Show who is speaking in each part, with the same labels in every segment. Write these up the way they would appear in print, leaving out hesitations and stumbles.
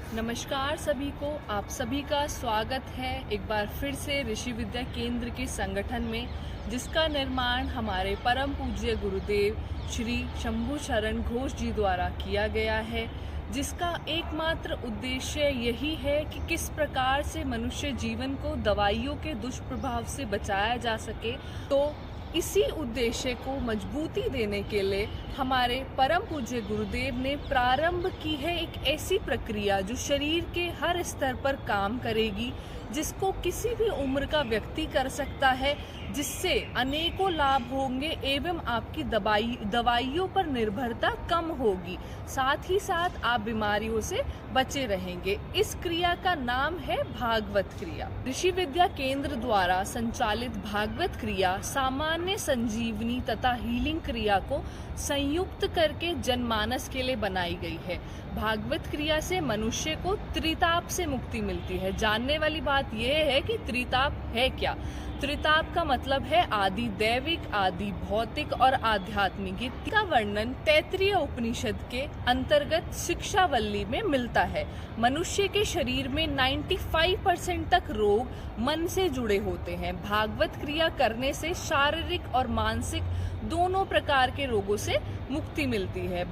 Speaker 1: नमस्कार सभी को, आप सभी का स्वागत है एक बार फिर से ऋषि विद्या केंद्र के संगठन में, जिसका निर्माण हमारे परम पूज्य गुरुदेव श्री शंभू शरण घोष जी द्वारा किया गया है, जिसका एकमात्र उद्देश्य यही है कि किस प्रकार से मनुष्य जीवन को दवाइयों के दुष्प्रभाव से बचाया जा सके। तो इसी उद्देश्य को मजबूती देने के लिए हमारे परम पूज्य गुरुदेव ने प्रारंभ की है एक ऐसी प्रक्रिया जो शरीर के हर स्तर पर काम करेगी, जिसको किसी भी उम्र का व्यक्ति कर सकता है, जिससे अनेकों लाभ होंगे एवं आपकी दवाइयों पर निर्भरता कम होगी, साथ ही साथ आप बीमारियों से बचे रहेंगे। इस क्रिया का नाम है भागवत क्रिया। ऋषि विद्या केंद्र द्वारा संचालित भागवत क्रिया सामान्य संजीवनी तथा हीलिंग क्रिया को संयुक्त करके जनमानस के लिए बनाई गई है। भागवत क्रिया से मनुष्य को त्रिताप से मुक्ति मिलती है। जानने वाली बात यह है कि त्रिताप है क्या। त्रिताप का मतलब है आदि दैविक, आदि भौतिक और आध्यात्मिक। इसका वर्णन तैत्तिरीय उपनिषद के अंतर्गत शिक्षावल्ली में मिलता है। मनुष्य के शरीर में 95% तक रोग मन से जुड़े होते हैं। भागवत क्रिया करने से शारीरिक और मानसिक दोनों प्रकार के रोगों से मुक्ति मिलती है।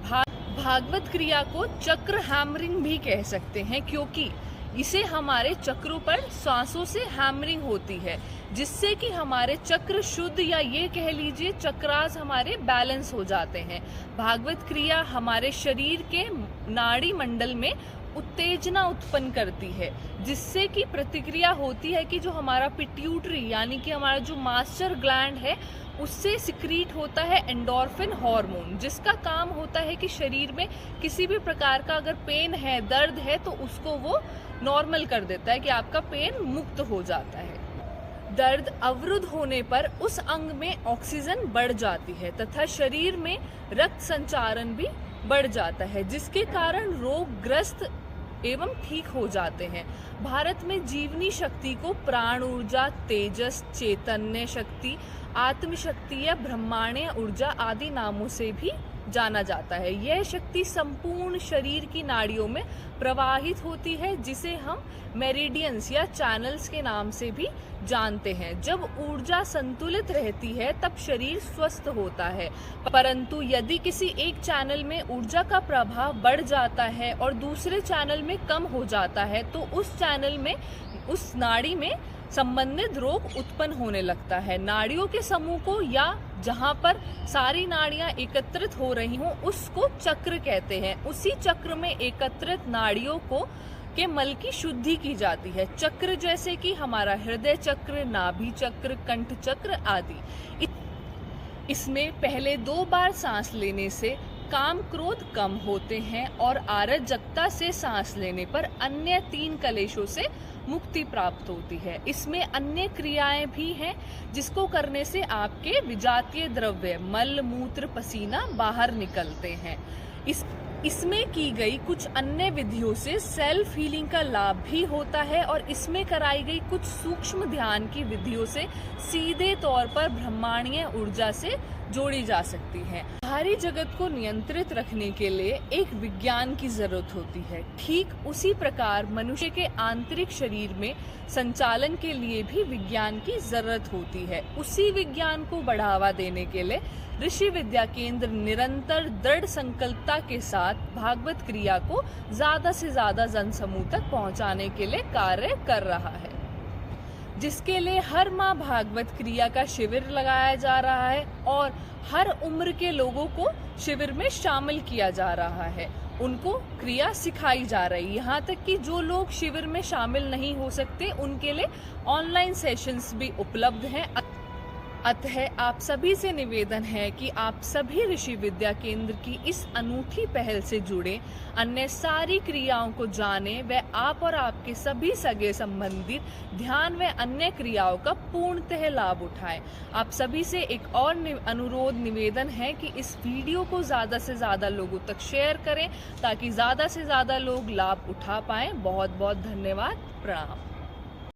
Speaker 1: भागवत क्रिया को चक्र हैमरिंग भी कह सकते हैं, क्योंकि इसे हमारे चक्रों पर सांसों से हैमरिंग होती है, जिससे कि हमारे चक्र शुद्ध या ये कह लीजिए चक्रास हमारे बैलेंस हो जाते हैं। भागवत क्रिया हमारे शरीर के नाड़ी मंडल में उत्तेजना उत्पन्न करती है, जिससे कि प्रतिक्रिया होती है कि जो हमारा पिट्यूटरी यानी कि हमारा जो मास्टर ग्लैंड है, उससे सिक्रीट होता है एंडोर्फिन हार्मोन, जिसका काम होता है कि शरीर में किसी भी प्रकार का अगर पेन है, दर्द है, तो उसको वो नॉर्मल कर देता है कि आपका पेन मुक्त हो जाता है। दर्द अवरुद्ध होने पर उस अंग में ऑक्सीजन बढ़ जाती है तथा शरीर में रक्त संचारण भी बढ़ जाता है, जिसके कारण रोगग्रस्त एवं ठीक हो जाते हैं। भारत में जीवनी शक्ति को प्राण ऊर्जा, तेजस, चैतन्य शक्ति, आत्मशक्ति या ब्रह्मांडीय ऊर्जा आदि नामों से भी जाना जाता है। यह शक्ति संपूर्ण शरीर की नाड़ियों में प्रवाहित होती है, जिसे हम मेरिडियंस या चैनल्स के नाम से भी जानते हैं। जब ऊर्जा संतुलित रहती है तब शरीर स्वस्थ होता है, परंतु यदि किसी एक चैनल में ऊर्जा का प्रभाव बढ़ जाता है और दूसरे चैनल में कम हो जाता है, तो उस चैनल में, उस नाड़ी में संबंधित रोग उत्पन्न होने लगता है। नाड़ियों के समूह को या जहां पर सारी नाड़ियां एकत्रित हो रही हों, उसको चक्र कहते हैं। उसी चक्र में एकत्रित नाड़ियों को के मल की शुद्धि की जाती है। चक्र जैसे कि हमारा हृदय चक्र, नाभि चक्र, कंठ चक्र आदि। इसमें पहले 2 बार सांस लेने से काम क्रोध कम होते हैं और आरजकता से सांस लेने पर अन्य 3 कलेशों से मुक्ति प्राप्त होती है। इसमें अन्य क्रियाएं भी हैं, जिसको करने से आपके विजातीय द्रव्य मल, मूत्र, पसीना बाहर निकलते हैं। इसमें की गई कुछ अन्य विधियों से सेल्फ हीलिंग का लाभ भी होता है और इसमें कराई गई कुछ सूक्ष्म ध्यान की विधियों से सीधे तौर पर ब्रह्मांडीय ऊर्जा से जोड़ी जा सकती है। बाहरी जगत को नियंत्रित रखने के लिए एक विज्ञान की जरूरत होती है। ठीक उसी प्रकार मनुष्य के आंतरिक शरीर में संचालन के लिए भी विज्ञान की जरूरत होती है। उसी विज्ञान को बढ़ावा देने के लिए ऋषि विद्या केंद्र निरंतर दृढ़ संकल्पता के साथ भागवत क्रिया को ज्यादा से ज्यादा जनसमूह तक पहुंचाने के लिए कार्य कर रहा है, जिसके लिए हर माह भागवत क्रिया का शिविर लगाया जा रहा है और हर उम्र के लोगों को शिविर में शामिल किया जा रहा है। उनको क्रिया सिखाई जा रही है। यहाँ तक कि जो लोग शिविर में शामिल नहीं हो सकते, उनके लिए ऑनलाइन सेशंस भी उपलब्ध हैं। अतः आप सभी से निवेदन है कि आप सभी ऋषि विद्या केंद्र की इस अनूठी पहल से जुड़े, अन्य सारी क्रियाओं को जाने व आप और आपके सभी सगे संबंधित ध्यान व अन्य क्रियाओं का पूर्णतः लाभ उठाएं। आप सभी से एक और अनुरोध निवेदन है कि इस वीडियो को ज़्यादा से ज़्यादा लोगों तक शेयर करें, ताकि ज़्यादा से ज़्यादा लोग लाभ उठा पाएं। बहुत बहुत धन्यवाद। प्रणाम।